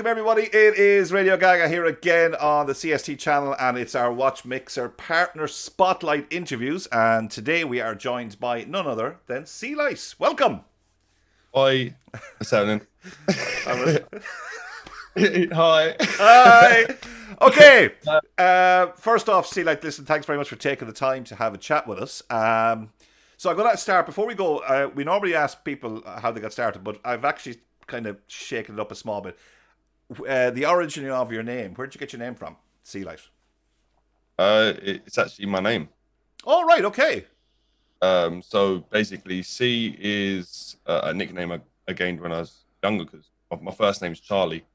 welcome everybody. It is Radio Gaga here again on the CST channel, and it's our Watch Mixer Partner Spotlight interviews. And today we are joined by none other than Ceelight. Welcome. Hi, what's happening? Hi. Hi. Okay. First off, Ceelight, listen, thanks very much for taking the time to have a chat with us. So I'm going to start, before we go, we normally ask people how they got started, but I've actually kind of shaken it up a small bit. The origin of your name, where did you get your name from, Ceelight? It's actually my name. Oh, right, okay. So basically, C is a nickname I gained when I was younger because my first name's Charlie.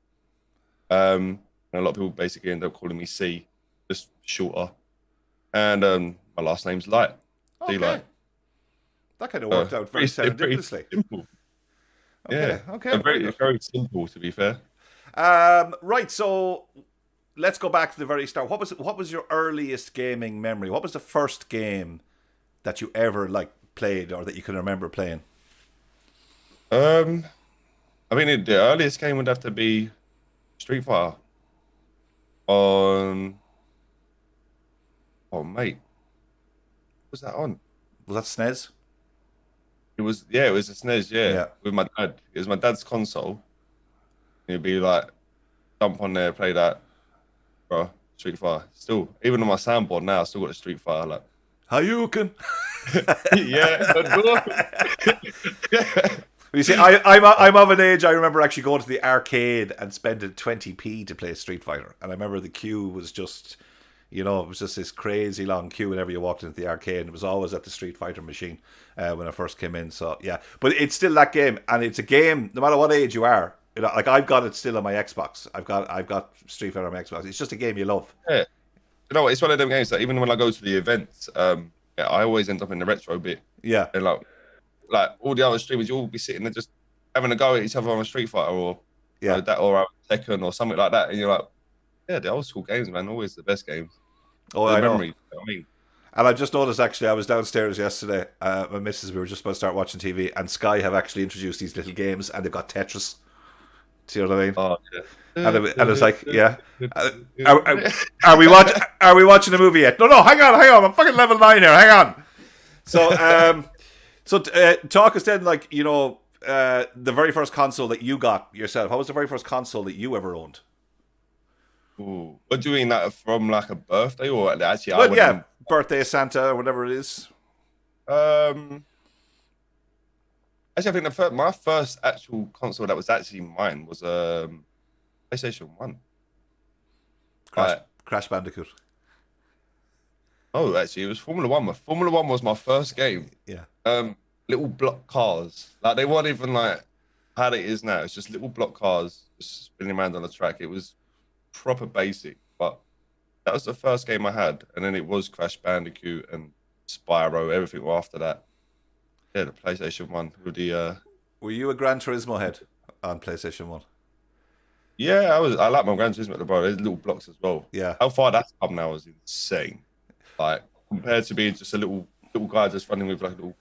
And a lot of people basically end up calling me C, just shorter. And my last name's Light. Okay. Ceelight. That kind of worked out very serendipitously. Simple. Okay, yeah. okay. Very simple, to be fair. Right, so let's go back to the very start. What was your earliest gaming memory? What was the first game that you ever played or that you can remember playing? I mean, the earliest game would have to be Street Fighter. Oh mate, what was that on? Was that SNES? It was a SNES, Yeah. with my dad. It was my dad's console. He'd be like, jump on there, play that, bro. Street Fighter. Still, even on my soundboard now, I still got the Street Fighter. Like, Hadouken. Yeah. You see, I'm of an age. I remember actually going to the arcade and spending 20p to play Street Fighter, and I remember the queue was just, it was just this crazy long queue whenever you walked into the arcade. And it was always at the Street Fighter machine when I first came in. So yeah, but it's still that game, and it's a game no matter what age you are. I've got it still on my Xbox. I've got Street Fighter on my Xbox. It's just a game you love. Yeah. It's one of them games that even when I go to the events, I always end up in the retro bit. Yeah. And like all the other streamers, you'll be sitting there just having a go at each other on a Street Fighter or that or Tekken or something like that, and you're like, yeah, the old school games, man, always the best games. Oh, I know. Memories, you know what I mean? And I've just noticed, actually, I was downstairs yesterday. My missus, we were just about to start watching TV, and Sky have actually introduced these little games, and they've got Tetris. Do you know what I mean? Oh yeah. And it's like, yeah. Are we watching a movie yet? No, hang on. I'm fucking level 9 here. Hang on. So, talk us then, the very first console that you got yourself. What was the very first console that you ever owned? Ooh. What do you mean, that from like a birthday or actually? Birthday, Santa, or whatever it is. Actually, I think my first actual console that was actually mine was PlayStation 1. Crash Bandicoot. Oh, actually, it was Formula 1. Formula 1 was my first game. Yeah. Little block cars. Like, they weren't even like how it is now. It's just little block cars just spinning around on the track. It was proper basic, but that was the first game I had. And then it was Crash Bandicoot and Spyro, everything after that. Yeah, the PlayStation 1 with the... Were you a Gran Turismo head on PlayStation 1? Yeah, I like my Gran Turismo at the bar. There's little blocks as well. Yeah. How far that's come now is insane. Like, compared to being just a little guy just running with like a little...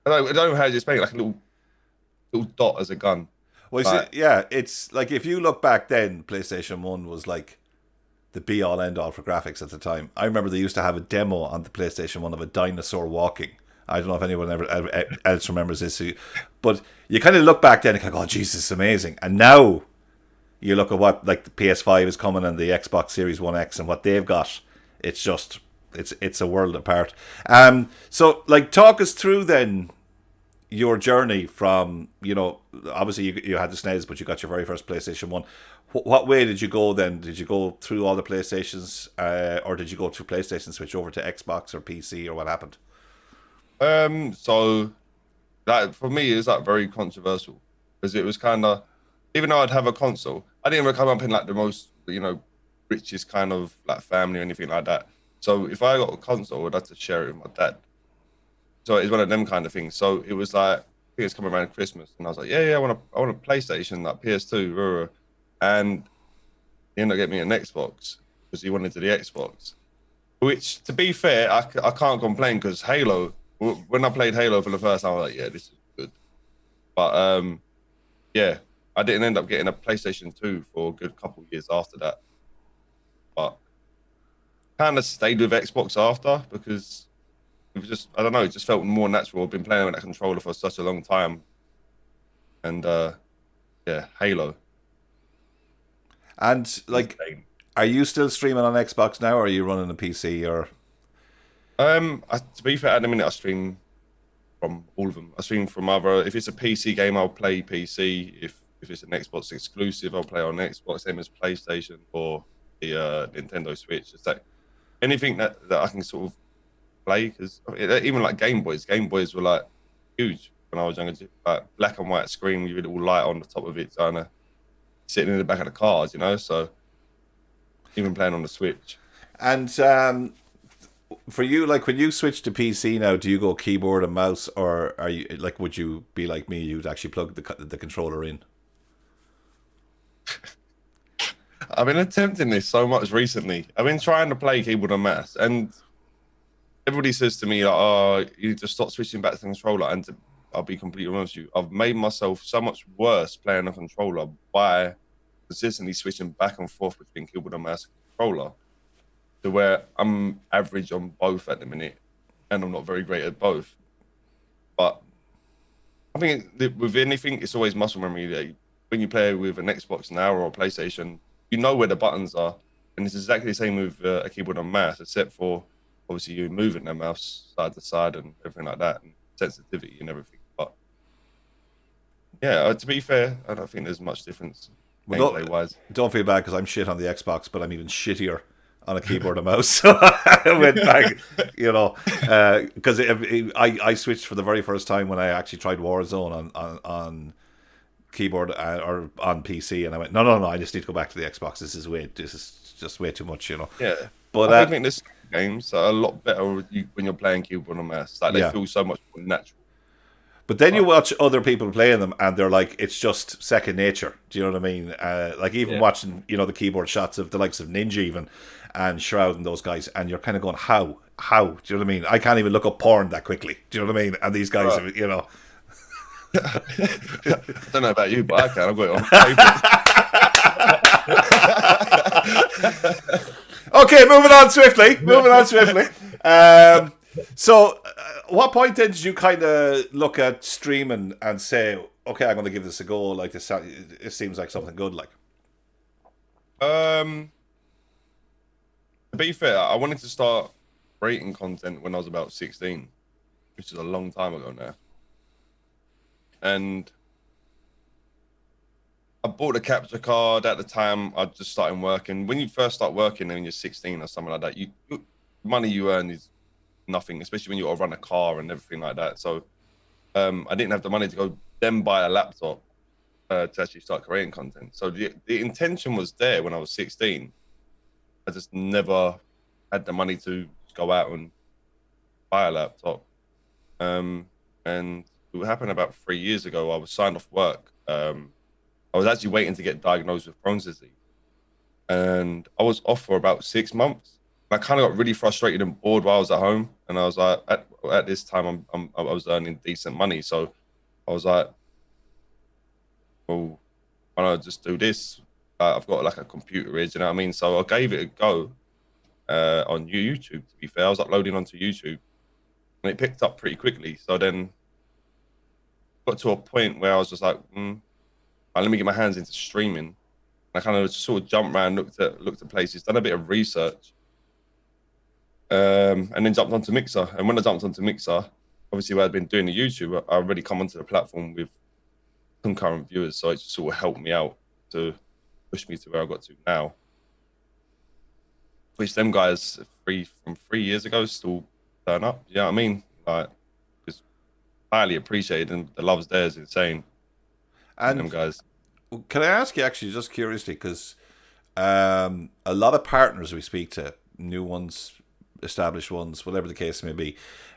I don't know how you explain it, like a little dot as a gun. Well, it's like, if you look back then, PlayStation 1 was like the be-all, end-all for graphics at the time. I remember they used to have a demo on the PlayStation 1 of a dinosaur walking. I don't know if anyone else remembers this, but you kind of look back then and kind of go, oh, Jesus, it's amazing. And now you look at what, like, the PS5 is coming and the Xbox Series 1X and what they've got. It's just, it's a world apart. So, talk us through then your journey from, obviously you had the SNES, but you got your very first PlayStation 1. What way did you go then? Did you go through all the PlayStations, or did you go through PlayStation, switch over to Xbox or PC, or what happened? So that for me is like very controversial because it was kind of, even though I'd have a console, I didn't even come up in like the most, richest kind of like family or anything like that. So if I got a console, I'd have to share it with my dad. So it's one of them kind of things. So it was like, I think it's coming around Christmas, and I was like, yeah, I want a PlayStation, like PS2, and he ended up getting me an Xbox because he wanted the Xbox. Which, to be fair, I can't complain because Halo. When I played Halo for the first time, I was like, yeah, this is good. But yeah, I didn't end up getting a PlayStation 2 for a good couple of years after that, but kind of stayed with Xbox after because it was just, I don't know, it just felt more natural. I've been playing with that controller for such a long time, and yeah, Halo. And like, are you still streaming on Xbox now, or are you running a PC? Or To be fair, at the minute I stream from all of them. I stream from either, if it's a PC game, I'll play PC. If it's an Xbox exclusive, I'll play on Xbox, same as PlayStation or the Nintendo Switch. It's like anything that I can sort of play, because even like Game Boys were like huge when I was younger. Like black and white screen with a little light on the top of it, kind of sitting in the back of the cars, you know. So even playing on the Switch. and for you, like when you switch to PC now, do you go keyboard and mouse, or are you like, would you be like me? You'd actually plug the controller in. I've been attempting this so much recently. I've been trying to play keyboard and mouse, and everybody says to me, like, "Oh, you need to stop switching back to the controller." And I'll be completely honest with you, I've made myself so much worse playing a controller by consistently switching back and forth between keyboard and mouse and controller, to where I'm average on both at the minute, and I'm not very great at both. But I think with anything, it's always muscle memory. That when you play with an Xbox now or a PlayStation, you know where the buttons are, and it's exactly the same with a keyboard and mouse, except for obviously you moving the mouse side to side and everything like that, and sensitivity and everything. But yeah, to be fair, I don't think there's much difference gameplay wise. Don't feel bad because I'm shit on the Xbox, but I'm even shittier on a keyboard and mouse. So I went back, you know, because I switched for the very first time when I actually tried Warzone on keyboard or on PC, and I went, no, I just need to go back to the Xbox. This is just way too much, you know. Yeah, But I think this games are a lot better when you're playing keyboard and mouse. Like they feel so much more natural. But then you watch other people playing them, and they're like, it's just second nature. Do you know what I mean? Like even watching, you know, the keyboard shots of the likes of Ninja even and Shroud and those guys, and you're kind of going, how? Do you know what I mean? I can't even look up porn that quickly. Do you know what I mean? And these guys, right. You know. I don't know about you, but I can. I've got it on paper. Okay, moving on swiftly. So, what point then did you kind of look at streaming and say, okay, I'm going to give this a go? Like this, it seems like something good. Like, to be fair, I wanted to start creating content when I was about 16, which is a long time ago now. And I bought a capture card at the time. I just started working. When you first start working when you're 16 or something like that, money you earn is nothing, especially when you got to run a car and everything like that. So I didn't have the money to go then buy a laptop to actually start creating content. So the intention was there when I was 16. I just never had the money to go out and buy a laptop. And it happened about 3 years ago. I was signed off work. I was actually waiting to get diagnosed with Crohn's disease, and I was off for about 6 months. And I kind of got really frustrated and bored while I was at home. And I was like, at this time, I was earning decent money, so I was like, well, why not just do this? I've got like a computer edge, you know what I mean? So I gave it a go on YouTube. To be fair, I was uploading onto YouTube, and it picked up pretty quickly. So then got to a point where I was just like, let me get my hands into streaming. And I kind of sort of jumped around, looked at places, done a bit of research, and then jumped onto Mixer. And when I jumped onto Mixer, obviously where I'd been doing the YouTube, I already come onto the platform with concurrent viewers, so it just sort of helped me out to push me to where I got to now. Which them guys from 3 years ago still turn up. You know what I mean? Like, it's highly appreciated, and the love's there is insane. And them guys. Can I ask you actually, just curiously, because a lot of partners we speak to, new ones, established ones, whatever the case may be,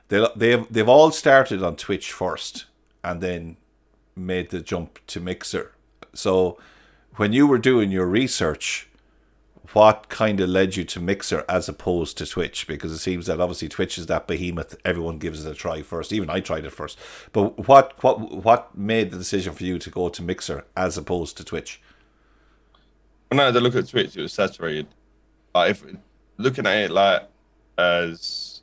they've all started on Twitch first and then made the jump to Mixer. So when you were doing your research, what kind of led you to Mixer as opposed to Twitch? Because it seems that obviously Twitch is that behemoth. Everyone gives it a try first. Even I tried it first. But what made the decision for you to go to Mixer as opposed to Twitch? When I had to look at Twitch, it was saturated. Like if looking at it like as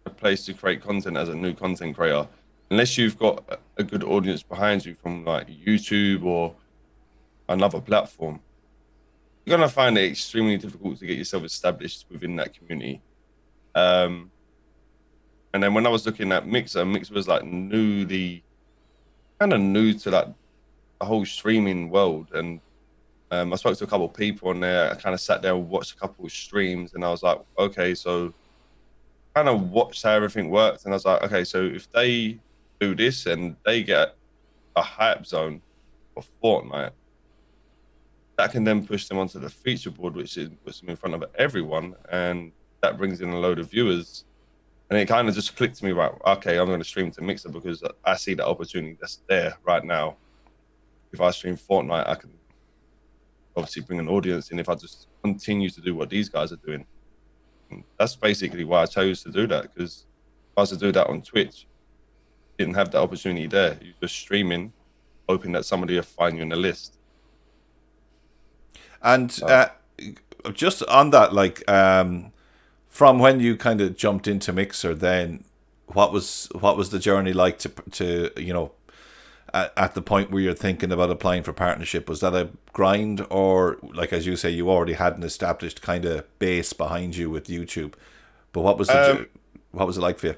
a place to create content as a new content creator, unless you've got a good audience behind you from like YouTube or another platform, you're gonna find it extremely difficult to get yourself established within that community. Um, and then when I was looking at Mixer, Mixer was like kind of new to like the whole streaming world, and I spoke to a couple of people on there. I kind of sat there and watched a couple of streams, and I was like, okay, so kind of watched how everything worked, and I was like, okay, so if they do this and they get a hype zone for Fortnite, that can then push them onto the feature board, which is puts them in front of everyone, and that brings in a load of viewers. And it kind of just clicked to me, right? Okay, I'm going to stream to Mixer because I see the opportunity that's there right now. If I stream Fortnite, I can obviously bring an audience in if I just continue to do what these guys are doing. And that's basically why I chose to do that, because if I was to do that on Twitch, didn't have that opportunity there. You're just streaming, hoping that somebody will find you in the list. And Uh, just on that, like from when you kind of jumped into Mixer, then what was the journey like to at the point where you're thinking about applying for partnership? Was that a grind, or like as you say, you already had an established kind of base behind you with YouTube? But um, what was it like for you?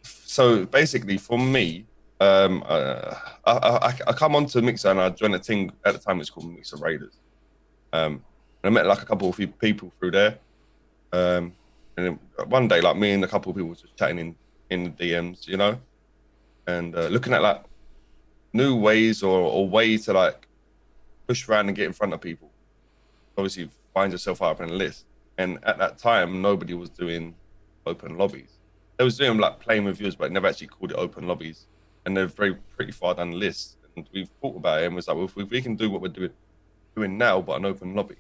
so basically, for me, I come onto Mixer and I joined a team at the time. It's called Mixer Raiders. And I met like a couple of people through there. And then one day, like me and a couple of people were just chatting in the DMs, and looking at like new ways or ways to like push around and get in front of people. Obviously, find yourself up in a list. And at that time, nobody was doing open lobbies. They was doing like playing with viewers, but never actually called it open lobbies. And they're pretty far down the list. And we've thought about it and was like, well, if we can do what we're doing now, but an open lobby,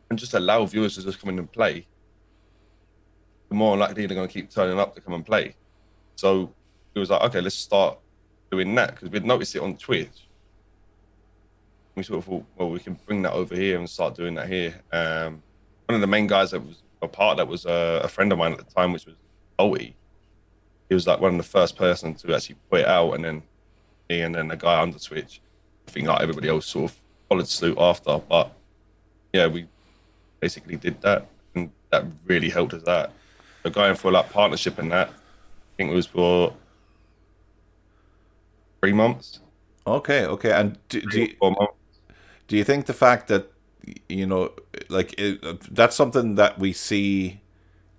and just allow viewers to just come in and play, the more likely they're going to keep turning up to come and play. So it was like, okay, let's start doing that, because we'd noticed it on Twitch. We sort of thought, well, we can bring that over here and start doing that here. One of the main guys that was a part of that was a friend of mine at the time, which was Owie. He was like one of the first person to actually put it out, and then me and then the guy under Twitch. I think like everybody else sort of followed suit after, but yeah, we basically did that, and that really helped us out. So going for like partnership and that, I think it was for 3 months, Okay, okay. And 4 months. do you think the fact that you know that's something that we see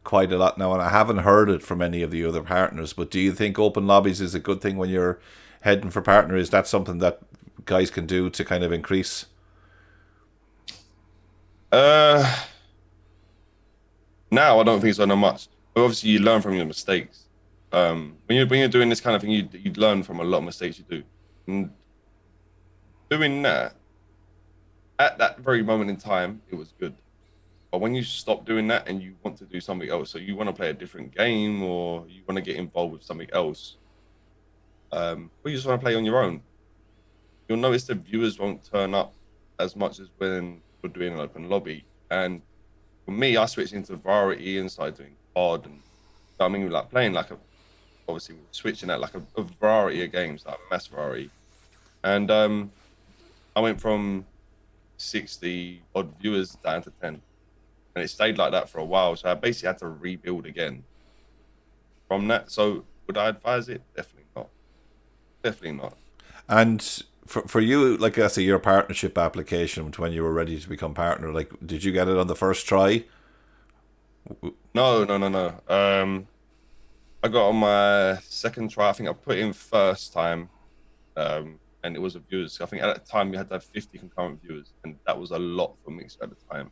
quite a lot now, and I haven't heard it from any of the other partners, but do you think open lobbies is a good thing when you're heading for partner? Is that something that guys can do to kind of increase? Uh, Now I don't think so much. But obviously, you learn from your mistakes. When you're doing this kind of thing, you learn from a lot of mistakes you do. And doing that at that very moment in time, it was good. But when you stop doing that and you want to do something else, so you want to play a different game or you want to get involved with something else, or you just want to play on your own, you'll notice the viewers won't turn up as much as when you're doing an open lobby. And for me, I switched into variety and started doing pod, and I mean, like playing like obviously we were switching at like a variety of games, like mass variety. And I went from 60 odd viewers down to 10, and it stayed like that for a while. So I basically had to rebuild again from that. So would I advise it? Definitely not. Definitely not. And for you, like I say, your partnership application when you were ready to become partner, like did you get it on the first try? No, no, no, no. I got on my second try. I think I put in first time, and it was a viewers. I think at that time we had to have 50 concurrent viewers, and that was a lot for Mixer at the time.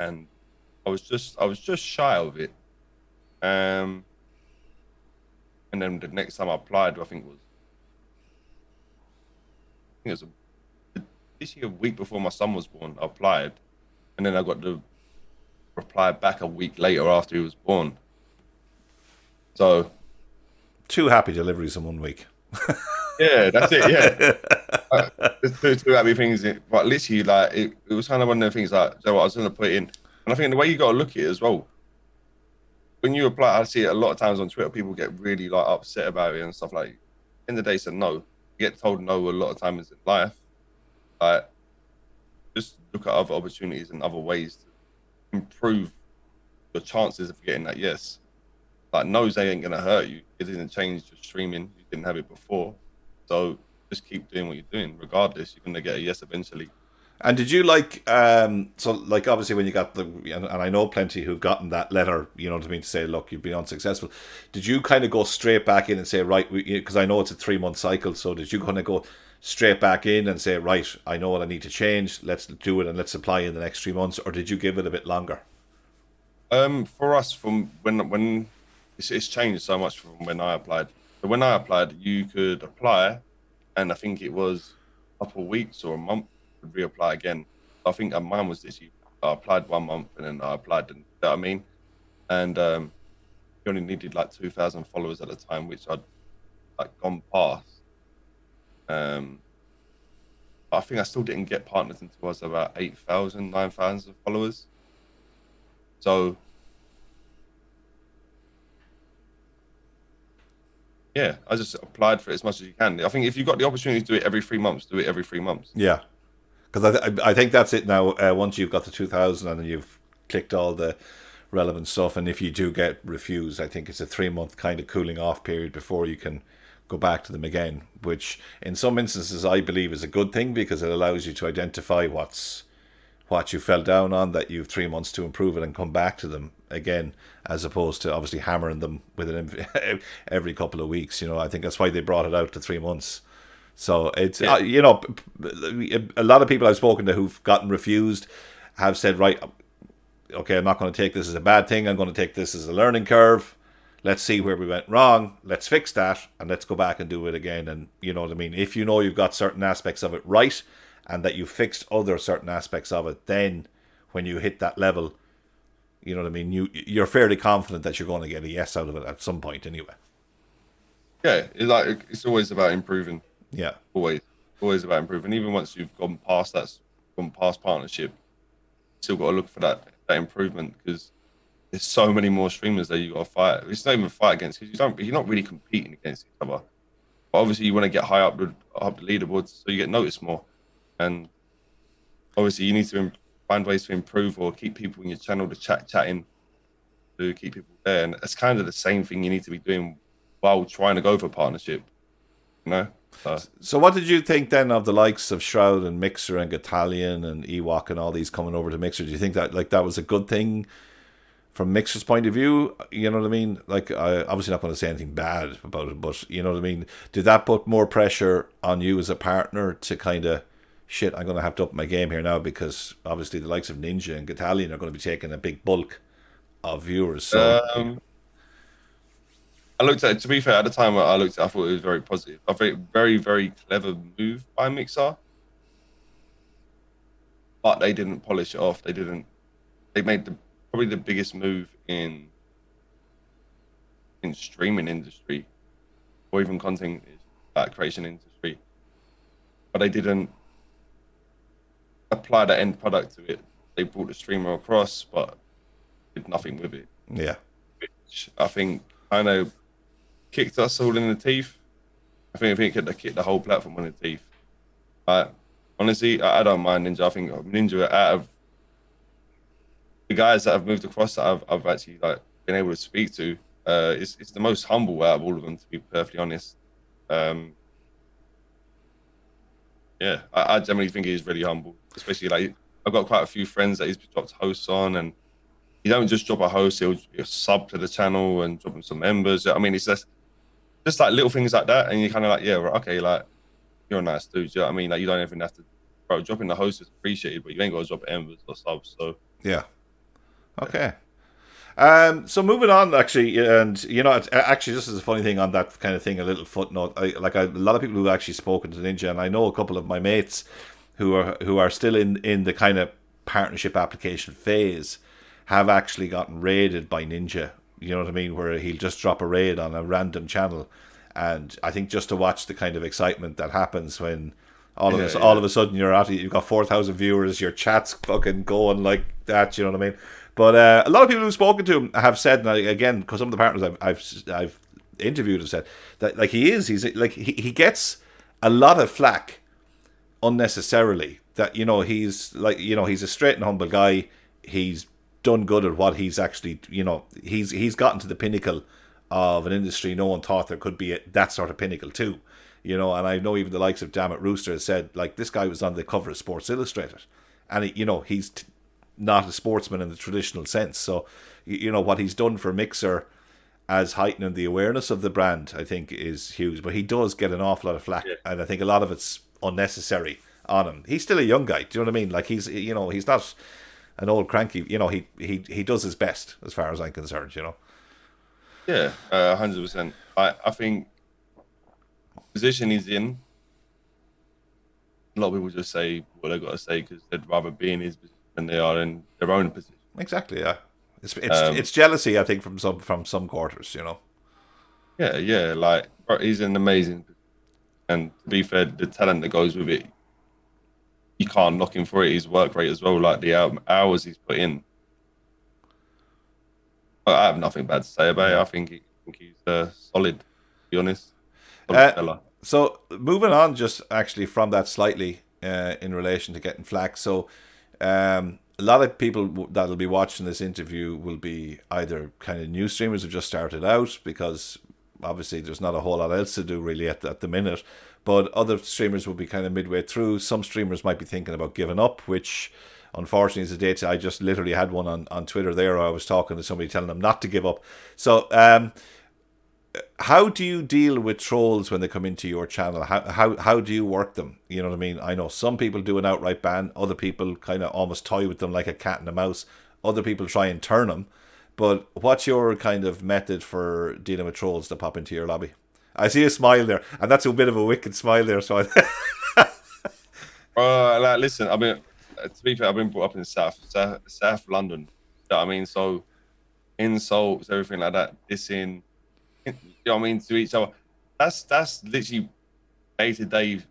And I was just shy of it. Um, and then the next time I applied, I think it was literally a week before my son was born, I applied, and then I got the reply back a week later after he was born. So Two happy deliveries in 1 week. yeah, that's it. Yeah, there's two happy things. But literally, like it was kind of one of the things like, so what I was going to put in, and I think the way you got to look at it as well. When you apply, I see it a lot of times on Twitter. People get really like upset about it and stuff like. In the day, said no. You get told no a lot of times in life. Like, just look at other opportunities and other ways to improve your chances of getting that yes. Like, no's they ain't gonna hurt you. It didn't change your streaming. You didn't have it before, so just keep doing what you're doing. Regardless, you're gonna get a yes eventually. And did you like, so like obviously when you got and I know plenty who've gotten that letter, you know what I mean, to say, look, you've been unsuccessful. Did you kind of go straight back in and say, right, because I know it's a 3 month cycle, so did you kind of go straight back in and say, right, I know what I need to change, let's do it and let's apply in the next 3 months, or did you give it a bit longer? For us, from when it's changed so much from when I applied. So when I applied, you could apply, and I think it was a couple of weeks or a month to reapply again. I think mine was this year. I applied 1 month and then I applied, and you know what I mean, and you only needed like 2,000 followers at the time, which I'd like gone past. Um, but I think I still didn't get partners until I was about 8,000, 9,000 followers. So yeah, I just applied for it as much as you can. I think if you've got the opportunity to do it every 3 months, do it every 3 months. Yeah, because I think that's it now. Once you've got the 2,000 and then you've clicked all the relevant stuff, and if you do get refused, I think it's a 3 month kind of cooling off period before you can go back to them again. Which in some instances I believe is a good thing because it allows you to identify what you fell down on, that you've 3 months to improve it and come back to them again, as opposed to obviously hammering them with it every couple of weeks. You know, I think that's why they brought it out to 3 months. So it's Yeah, you know, a lot of people I've spoken to who've gotten refused have said, right, okay, I'm not going to take this as a bad thing. I'm going to take this as a learning curve. Let's see where we went wrong. Let's fix that, and let's go back and do it again. And you know what I mean. If you know you've got certain aspects of it right, and that you fixed other certain aspects of it, then when you hit that level, you know what I mean. You're fairly confident that you're going to get a yes out of it at some point, anyway. yeah. It's always about improving. Yeah, Always, always about improving. Even once you've gone past partnership, still got to look for that improvement because there's so many more streamers that you got to fight. It's not even a fight against because you're not really competing against each other. But obviously, you want to get high up the leaderboards so you get noticed more. And obviously, you need to find ways to improve or keep people in your channel to chatting to keep people there. And it's kind of the same thing you need to be doing while trying to go for partnership. You know. so what did you think then of the likes of Shroud and Mixer and Gatalion and Ewok and all these coming over to Mixer? Do you think that like that was a good thing from Mixer's point of view? You know what I mean? Like, I obviously not going to say anything bad about it, but you know what I mean? Did that put more pressure on you as a partner to kind of, shit, I'm going to have to up my game here now because obviously the likes of Ninja and Gatalion are going to be taking a big bulk of viewers. So, Um, I looked at it, to be fair, at the time I looked at it, I thought it was very positive. I think very, very clever move by Mixer, but they didn't polish it off. They made probably the biggest move in streaming industry or even content creation industry, but they didn't apply the end product to it. They brought the streamer across, but did nothing with it, yeah. which I think kind of kicked us all in the teeth. I think it could have kicked the whole platform in the teeth. Honestly, I don't mind Ninja. I think Ninja, out of the guys that have moved across that I've actually like been able to speak to, it's the most humble out of all of them, to be perfectly honest. Um, yeah, I generally think he's really humble, especially like I've got quite a few friends that he's dropped hosts on, and he don't just drop a host; he'll sub to the channel and drop him some members. I mean, it's just like little things like that, and you're kind of like, yeah, right, okay, like you're a nice dude. You know what I mean? Like you don't even have to, bro. Dropping the host is appreciated, but you ain't got to drop members or subs. So Yeah. Okay. So moving on, actually, and you know, actually, this is a funny thing on that kind of thing. A little footnote. A lot of people who actually spoken to Ninja, and I know a couple of my mates who are still in the kind of partnership application phase have actually gotten raided by Ninja. You know what I mean? Where he'll just drop a raid on a random channel, and I think just to watch the kind of excitement that happens when all of a sudden you've got 4,000 viewers, your chat's fucking going like that. You know what I mean? But a lot of people who've spoken to him have said, and again, because some of the partners I've interviewed have said that like he's like he gets a lot of flack unnecessarily. That he's like he's a straight and humble guy. He's done good at what he's actually he's gotten to the pinnacle of an industry no one thought there could be that sort of pinnacle too. And I know even the likes of Dammit Rooster has said like this guy was on the cover of Sports Illustrated, and he's not a sportsman in the traditional sense. So what he's done for Mixer as heightening the awareness of the brand, I think, is huge. But he does get an awful lot of flack, and I think a lot of it's unnecessary on him. He's still a young guy. Do you know what I mean? Like he's not an old cranky. He does his best as far as I'm concerned. Yeah, 100%. I think the position he's in. A lot of people just say what they got to say because they'd rather be in his position than they are in their own position. Exactly. Yeah. It's jealousy, I think, from some quarters. Yeah. Like he's an amazing, and to be fair, the talent that goes with it, you can't knock him for it. His work rate as well, like the hours he's put in. I have nothing bad to say about it. I think he's solid. To be honest, solid fella. So moving on, just actually from that slightly in relation to getting flack. So a lot of people that'll be watching this interview will be either kind of new streamers who've just started out because obviously there's not a whole lot else to do really at the minute. But other streamers will be kind of midway through. Some streamers might be thinking about giving up, which unfortunately is a date. I just literally had one on Twitter there. I was talking to somebody telling them not to give up. So how do you deal with trolls when they come into your channel? How do you work them? You know what I mean? I know some people do an outright ban. Other people kind of almost toy with them like a cat and a mouse. Other people try and turn them. But what's your kind of method for dealing with trolls that pop into your lobby? I see a smile there, and that's a bit of a wicked smile there. So, listen, I mean, to be fair, I've been brought up in South London. You know what I mean? So, insults, everything like that, dissing, you know what I mean, to each other. That's literally day-to-day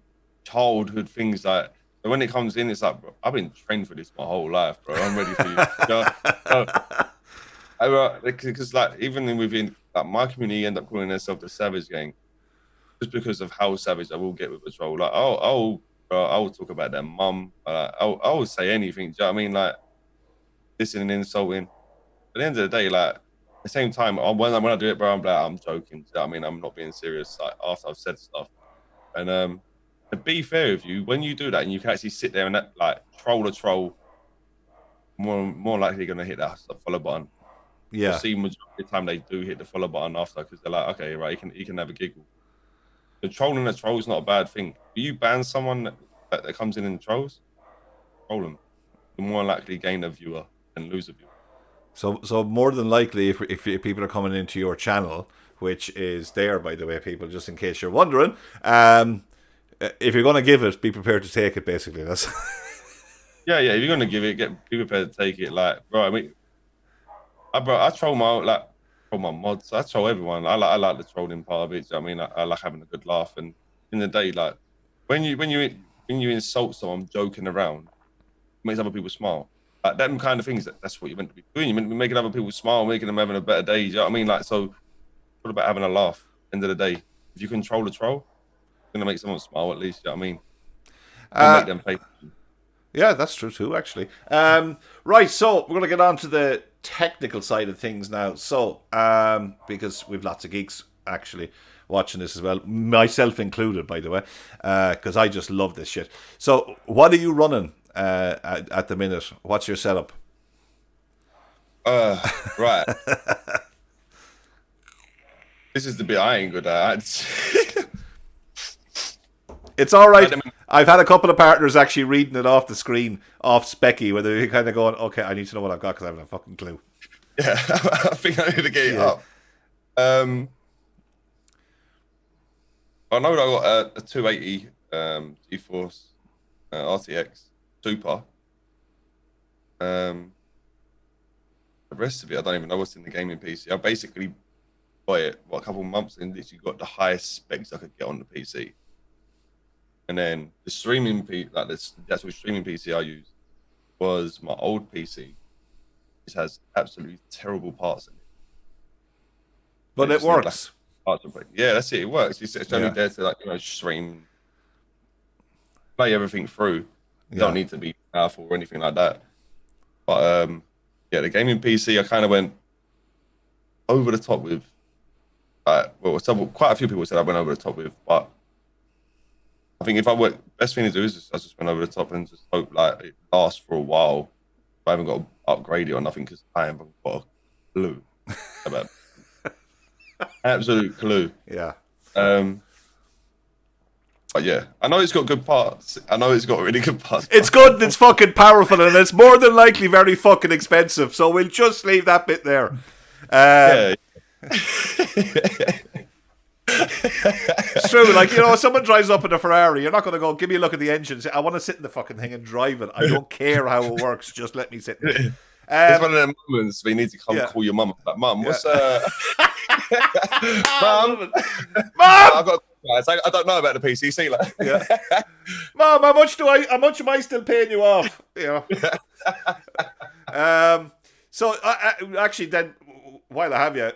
childhood things. Like when it comes in, it's like, bro, I've been trained for this my whole life, bro. I'm ready for you. Because like even within like my community, end up calling themselves the Savage Gang, just because of how savage I will get with a troll. Like I'll talk about their mum. I'll say anything. Do you know what I mean? Like listening and insulting. At the end of the day, like at the same time, when I do it, bro, I'm joking. Do you know what I mean? I'm not being serious. Like after I've said stuff, and to be fair with you, when you do that and you can actually sit there and like troll a troll, more likely you're gonna hit that follow button. yeah. You'll see majority of the time they do hit the follow button after because they're like, okay, right, he can have a giggle. The trolling a troll is not a bad thing. If you ban someone that comes in and trolls, troll them. You're more likely to gain a viewer than lose a viewer. So more than likely, if people are coming into your channel, which is there, by the way, people, just in case you're wondering, if you're going to give it, be prepared to take it, basically. That's Yeah. If you're going to give it, be prepared to take it. Like, bro, I mean, I troll my mods. I troll everyone. I like the trolling part of it. I mean, I like having a good laugh. And in the day, like when you insult someone joking around, it makes other people smile. Like them kind of things. That's what you're meant to be doing. You're meant to be making other people smile, making them having a better day. You know what I mean? Like so, it's all about having a laugh. End of the day, if you control the troll, it's gonna make someone smile at least. You know what I mean? Make them pay. Yeah, that's true too, actually. Right, so we're going to get on to the technical side of things now. So, because we've lots of geeks actually watching this as well, myself included, by the way, because I just love this shit. So, what are you running at the minute? What's your setup? Right. This is the bit I ain't good at. It's all right. I've had a couple of partners actually reading it off the screen, off Specky, where they're kind of going, okay, I need to know what I've got because I haven't a fucking clue. Yeah, I think I need to get it up. I know that I got a 280 GeForce RTX Super. Um, the rest of it, I don't even know what's in the gaming PC. I basically bought it a couple of months and literally got the highest specs I could get on the PC. And then the streaming like the actual streaming PC I used was my old PC, which has absolutely terrible parts in it. But They it just need like works. parts to break. Yeah, that's it. It works. It's only Yeah. there to stream, play everything through. You Yeah. don't need to be powerful or anything like that. But yeah, the gaming PC I kind of went over the top with. Quite a few people said I went over the top with, but I think if I work, best thing to do is I just went over the top and just hope like it lasts for a while. I haven't got to upgrade it or nothing because I haven't got a clue about absolute clue. Yeah. But yeah, I know it's got good parts. I know it's got really good parts. It's good and it's fucking powerful and it's more than likely very fucking expensive. So we'll just leave that bit there. Yeah. It's true. Like, someone drives up in a Ferrari, you're not going to go, give me a look at the engine. Say, I want to sit in the fucking thing and drive it. I don't care how it works. Just let me sit in it. It's one of them moments where you need to come call your mum. Like, Mum, what's Mum? Mum! I don't know about the PC. See, like, Mum, how much am I still paying you off? So actually, then while I have you,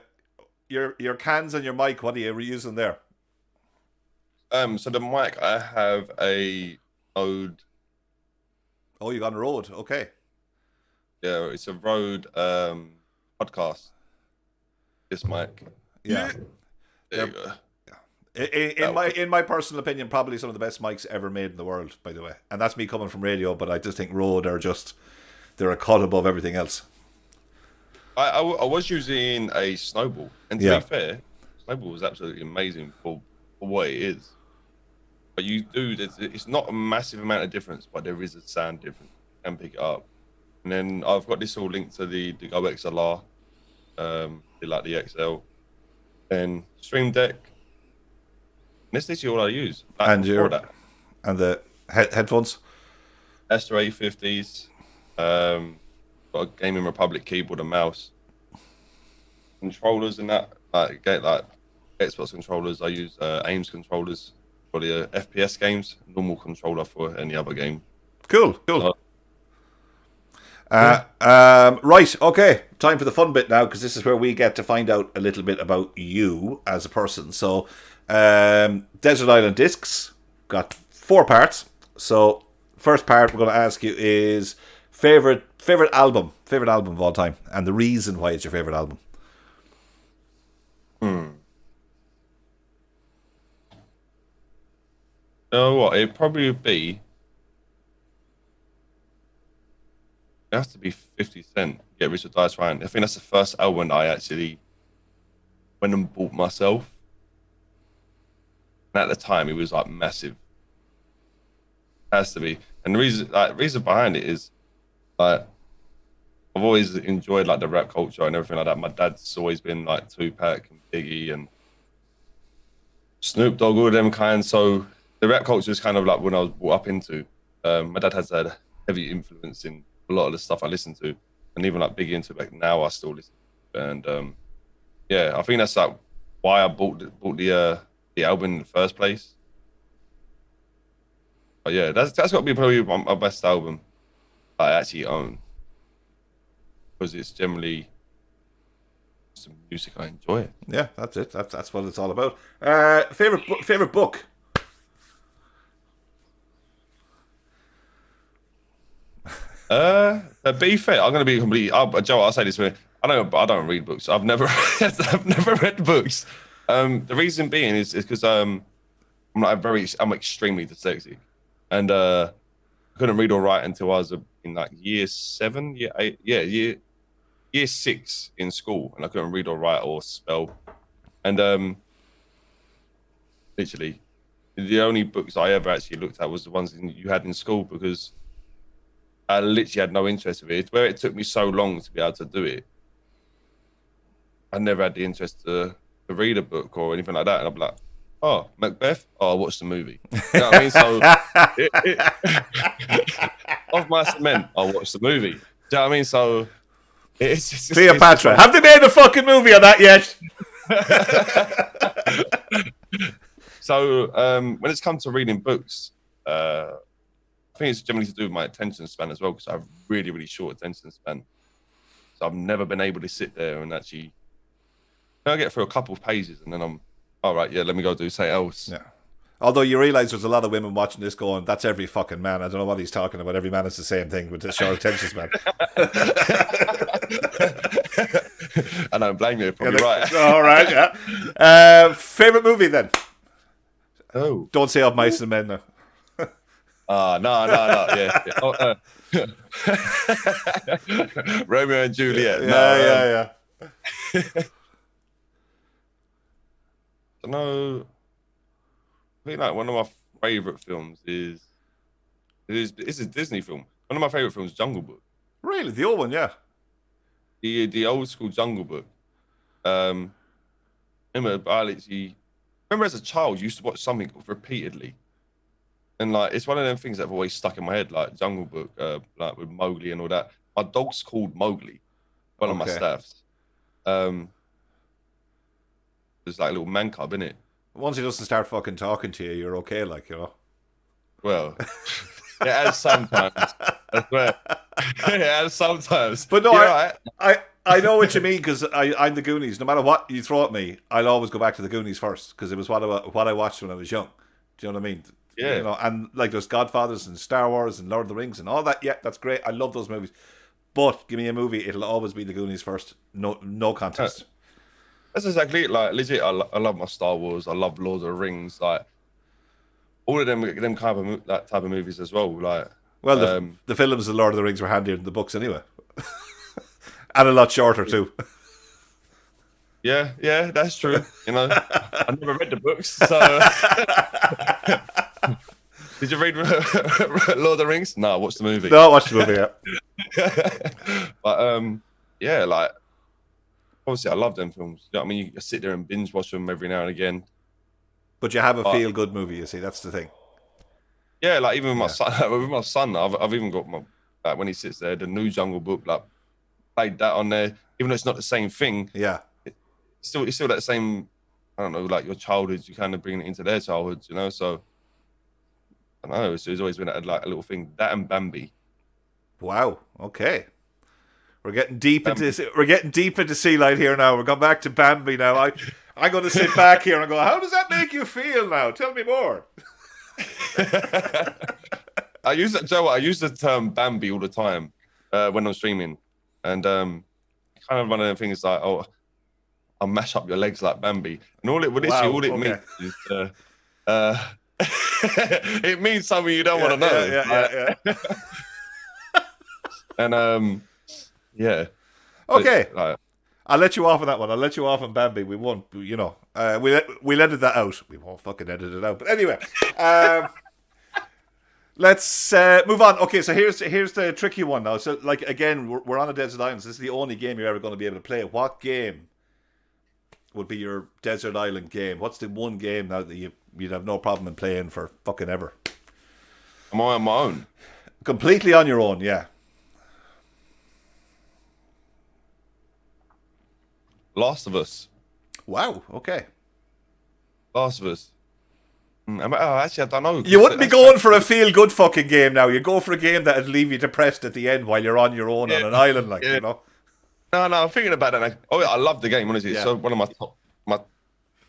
your cans and your mic, what are you reusing there? So the mic, I have a Rode. Oh, you got a Rode, okay. Yeah, it's a Rode podcast. This mic. Yeah. There you go. In my personal opinion, probably some of the best mics ever made in the world, by the way. And that's me coming from radio, but I just think Rode they're a cut above everything else. I was using a Snowball, and to be fair, Snowball was absolutely amazing for what it is. But it's not a massive amount of difference, but there is a sound difference. You can pick it up. And then I've got this all linked to the Go XLR, like the XL, then Stream Deck. And that's literally all I use. And the headphones? Astro A50s. Got a Gaming Republic keyboard and mouse. Controllers and that, like Xbox controllers. I use Aims controllers for the FPS games. Normal controller for any other game. Cool. Right, okay. Time for the fun bit now, because this is where we get to find out a little bit about you as a person. So, Desert Island Discs got 4 parts. So, first part we're going to ask you is favorite album of all time, and the reason why it's your favorite album. You know what? It probably would be. It has to be 50 Cent. Get Rich or Die Trying. I think that's the first album I actually went and bought myself. And at the time, it was like massive. It has to be. And the reason behind it is, like, I've always enjoyed like the rap culture and everything like that. My dad's always been like Tupac and Biggie and Snoop Dogg, all of them kinds. So the rap culture is kind of like when I was brought up into. My dad has had a heavy influence in a lot of the stuff I listen to, and even like Biggie and Tupac now I still listen to. And yeah, I think that's like why I bought the album in the first place. But yeah, that's got to be probably my best album I actually own, because it's generally some music I enjoy. Yeah, that's it. That's what it's all about. Favorite book. To be fair, I'm gonna be completely. Joe, I'll say this way: I don't read books. I've never read books. The reason being is because I'm extremely dyslexic, and I couldn't read or write until I was in like year 6 in school, and I couldn't read or write or spell. And literally, the only books I ever actually looked at was the ones you had in school, because I literally had no interest in it. It's where it took me so long to be able to do it. I never had the interest to read a book or anything like that. And I'm like, Oh, Macbeth. Oh, I watched the movie. You know what I mean? So, off my cement, I watched the movie. Do you know what I mean? So, it's just Cleopatra. one. Have they made a fucking movie on that yet? So, when it's come to reading books, I think it's generally to do with my attention span as well, because I have really, really short attention span. So I've never been able to sit there and actually. I get through a couple of pages and then I'm, all right, yeah, let me go do something else. Yeah. Although you realise there's a lot of women watching this going, that's every fucking man. I don't know what he's talking about. Every man is the same thing with this short attention span. I don't blame you. You're probably right. All right, yeah. Favourite movie then? Oh. Don't say Of Mice and Men now. No. Yeah. Oh, Romeo and Juliet. Yeah. No. I think like one of my favorite films is it's a Disney film. One of my favorite films is Jungle Book. Really, the old one, yeah. The old school Jungle Book. Remember as a child, you used to watch something repeatedly, and like it's one of them things that have always stuck in my head, like Jungle Book, like with Mowgli and all that. My dog's called Mowgli, one of my staffs. There's like a little man cub in it. Once he doesn't start fucking talking to you, you're okay, like, you know. Well, it has sometimes. I swear. It has sometimes. But no, right. I know what you mean, because I'm the Goonies. No matter what you throw at me, I'll always go back to the Goonies first, because it was what I watched when I was young. Do you know what I mean? Yeah. You know, and like there's Godfathers and Star Wars and Lord of the Rings and all that. Yeah, that's great. I love those movies. But give me a movie, it'll always be the Goonies first. No contest. That's exactly it. Like legit, I love my Star Wars. I love Lord of the Rings. Like all of them kind of that type of movies as well. Like, well, the films of Lord of the Rings were handier than the books anyway, and a lot shorter too. Yeah, that's true. You know, I never read the books, so. Did you read Lord of the Rings? No, I watched the movie. No, I watched the movie. Yeah. But yeah, like obviously I love them films. You know what I mean? You sit there and binge watch them every now and again. But you have a feel good movie, you see. That's the thing. Yeah, like even with my son, I've even got my like when he sits there, the new Jungle Book, like played that on there. Even though it's not the same thing. Yeah. It's still that same. I don't know, like your childhood. You kind of bring it into their childhood, you know. So I don't know. It's always been like a little thing. That and Bambi. Wow. Okay. We're getting deep into Ceelight here now. We're going back to Bambi now. I'm going to sit back here and go, how does that make you feel now? Tell me more. I use the term Bambi all the time when I'm streaming, and kind of one of the things like, oh, I'll mash up your legs like Bambi, and all it means is it means something you don't want to know. Yeah. And yeah. Okay. I'll let you off on that one. I'll let you off on Bambi. We won't, you know. We'll edit that out. We won't fucking edit it out. But anyway, let's move on. Okay, so here's the tricky one now. So, like, again, we're on a desert island. So this is the only game you're ever going to be able to play. What game would be your desert island game? What's the one game now that you'd have no problem in playing for fucking ever? Am I on my own? Completely on your own, yeah. Last of Us. Wow, okay. Last of Us. Actually, I don't know. You wouldn't be going for a feel-good fucking game now. You go for a game that would leave you depressed at the end while you're on your own on an island, like, you know? No, I'm thinking about that. I love the game, honestly. Yeah. So one of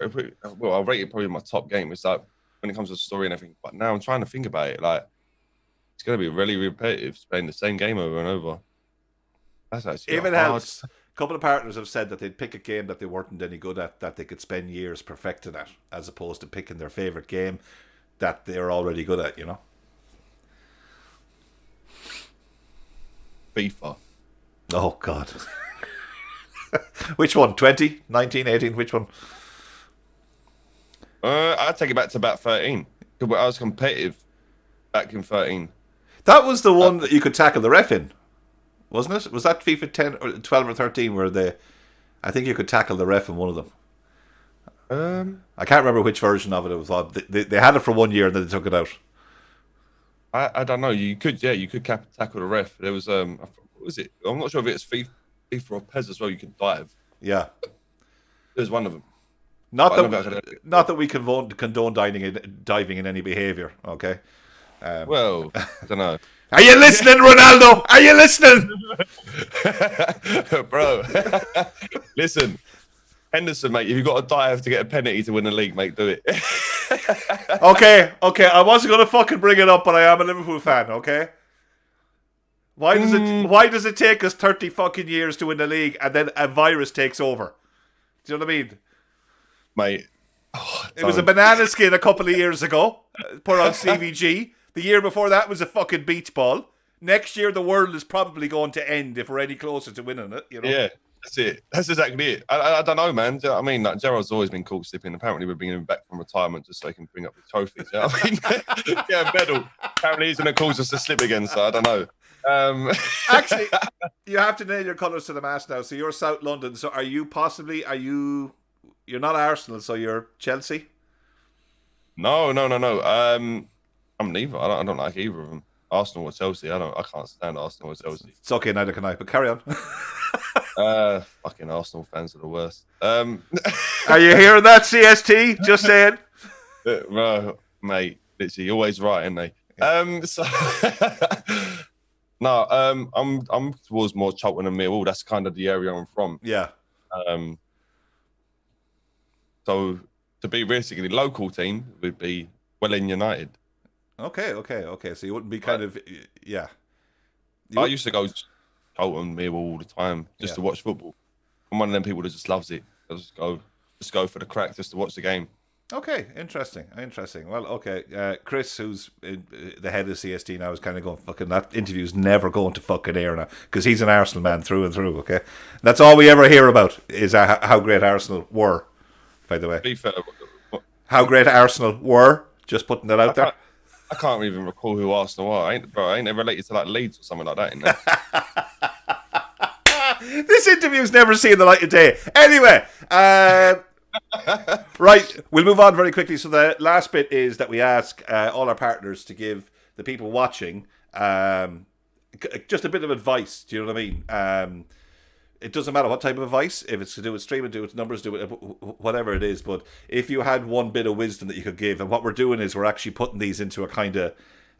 I'll rate it probably my top game. It's like, when it comes to story and everything. But now I'm trying to think about it. Like, it's going to be really repetitive, playing the same game over and over. That's actually if it helps. A couple of partners have said that they'd pick a game that they weren't any good at, that they could spend years perfecting at, as opposed to picking their favourite game that they're already good at, you know? FIFA. Oh, God. Which one? 20? 19? 18? Which one? I'd take it back to about 13. I was competitive back in 13. That was the one that you could tackle the ref in, wasn't it? Was that FIFA 10 or 12 or 13 where I think you could tackle the ref in one of them? I can't remember which version of it was on. They had it for 1 year and then they took it out. I don't know. You could tackle the ref. There was what was it? I'm not sure if it's FIFA or PES as well. You could dive. Yeah. There's one of them. Not But I don't think I that could. not that we condone diving in any behavior. Okay. Well, I don't know. Are you listening, Ronaldo? Are you listening? Bro, listen, Henderson, mate. If you've got to dive to get a penalty to win the league, mate, do it. Okay. I wasn't gonna fucking bring it up, but I am a Liverpool fan. Okay. Why does it take us 30 fucking years to win the league and then a virus takes over? Do you know what I mean? Mate. It was a banana skin a couple of years ago, put on CVG. The year before that was a fucking beach ball. Next year, the world is probably going to end if we're any closer to winning it. You know? Yeah, that's it. That's exactly it. I don't know, man. Do you know what I mean? Like, Gerrard's always been caught slipping. Apparently, we're bringing him back from retirement just so he can bring up the trophies. You know what I mean? Yeah, medal. Apparently, he's going to cause us to slip again, so I don't know. Actually, you have to nail your colours to the mast now. So you're South London. So you're not Arsenal, so you're Chelsea? No. I'm neither. I don't like either of them. Arsenal or Chelsea. I can't stand Arsenal or Chelsea. It's okay, neither can I, but carry on. Fucking Arsenal fans are the worst. Are you hearing that, CST? Just saying. Well, mate, literally always right, aren't they? So no, I'm towards more Charlton and Millwall. That's kind of the area I'm from. Yeah. So to be realistically, the local team would be Welling United. Okay. So you wouldn't be kind of, yeah. I used to go to Charlton, Millwall all the time just to watch football. I'm one of them people that just loves it. I just go for the crack just to watch the game. Okay, interesting. Well, okay, Chris, who's the head of CST now, is kind of going, fucking, that interview's never going to fucking air now, because he's an Arsenal man through and through, okay? That's all we ever hear about, is how great Arsenal were, by the way. Be fair, how great Arsenal were, just putting that out there. I can't even recall who Arsenal are. I ain't related to like Leeds or something like that, isn't it? This interview's never seen the light of day. Anyway, right, we'll move on very quickly. So the last bit is that we ask all our partners to give the people watching just a bit of advice. Do you know what I mean? It doesn't matter what type of advice. If it's to do with streaming, do with numbers, do it whatever it is. But if you had one bit of wisdom that you could give, and what we're doing is we're actually putting these into a kind of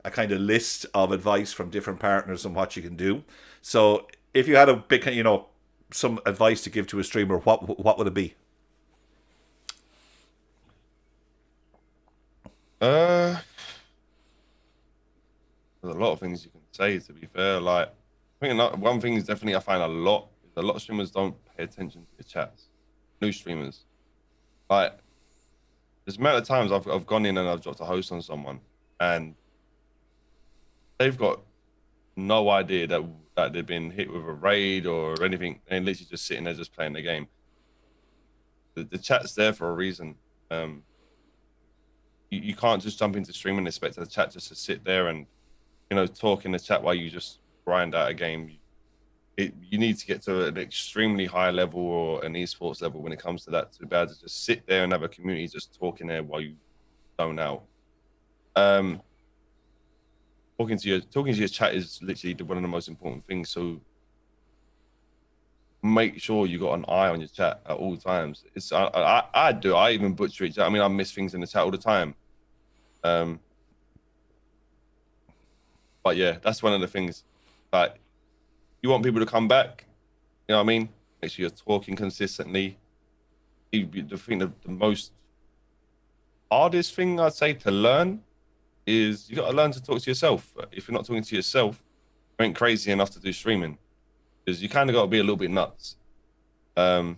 list of advice from different partners on what you can do. So if you had a big, some advice to give to a streamer, what would it be? There's a lot of things you can say, to be fair. Like, I think one thing is definitely I find a lot of streamers don't pay attention to the chats. New streamers. Like, there's a amount of times I've gone in and I've dropped a host on someone and they've got no idea that they've been hit with a raid or anything, and literally just sitting there just playing the game. The chat's there for a reason. You can't just jump into streaming and expect the chat just to sit there and talk in the chat while you just grind out a game. You need to get to an extremely high level or an esports level when it comes to that, to be able to just sit there and have a community just talking there while you zone out. Talking to your chat is literally one of the most important things. So make sure you got an eye on your chat at all times. I even butcher it. I mean, I miss things in the chat all the time. But yeah, that's one of the things. Like, you want people to come back, you know what I mean? Make sure you're talking consistently. The most hardest thing I'd say to learn is you got to learn to talk to yourself. If you're not talking to yourself, you ain't crazy enough to do streaming, because you kind of got to be a little bit nuts. You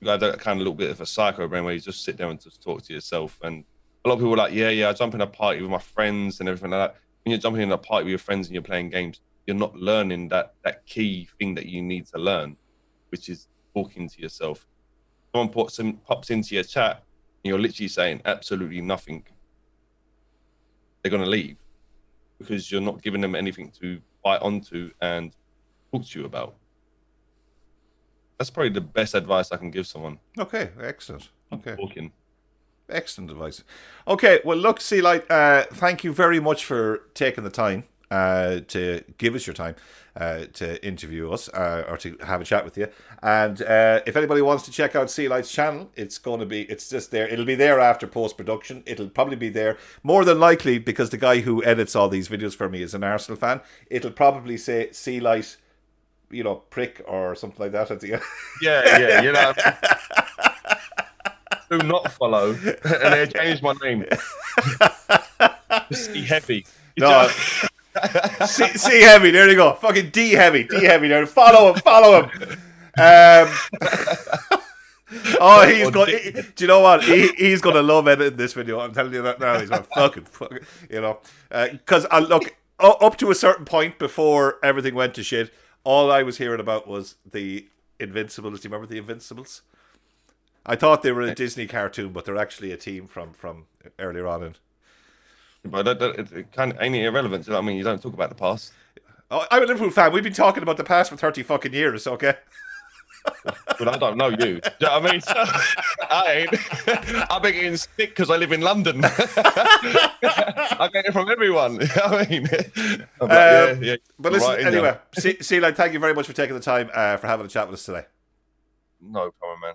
got that kind of little bit of a psycho brain where you just sit there and just talk to yourself. And a lot of people are like, yeah, I jump in a party with my friends and everything like that. When you're jumping in a party with your friends and you're playing games, you're not learning that key thing that you need to learn, which is talking to yourself. Someone pops into your chat and you're literally saying absolutely nothing. They're going to leave because you're not giving them anything to bite onto and talk to you about. That's probably the best advice I can give someone. Okay, excellent. Okay. Talking. Excellent advice. Okay, well, look, Ceelight, thank you very much for taking the time to give us your time to interview us or to have a chat with you. And if anybody wants to check out Ceelight's channel, it's just there. It'll be there after post production. It'll probably be there more than likely because the guy who edits all these videos for me is an Arsenal fan. It'll probably say Ceelight, prick or something like that at the end. Yeah. Do not follow, and they changed my name. C Heavy. No. C Heavy, there you go. Fucking D Heavy there. Follow him. He's going. Do you know what? He's going to love editing this video. I'm telling you that now. He's going fucking, because I look up to a certain point before everything went to shit. All I was hearing about was the Invincibles. Do you remember the Invincibles? I thought they were a Disney cartoon, but they're actually a team from earlier on. But it kind of ain't irrelevant. I mean, you don't talk about the past. Oh, I'm a Liverpool fan. We've been talking about the past for 30 fucking years, okay? But I don't know you. Do you know what I mean? So, I ain't. I've been getting sick because I live in London. I get it from everyone. You know what I mean? But listen, anyway, Ceelight, thank you very much for taking the time for having a chat with us today. No problem, man.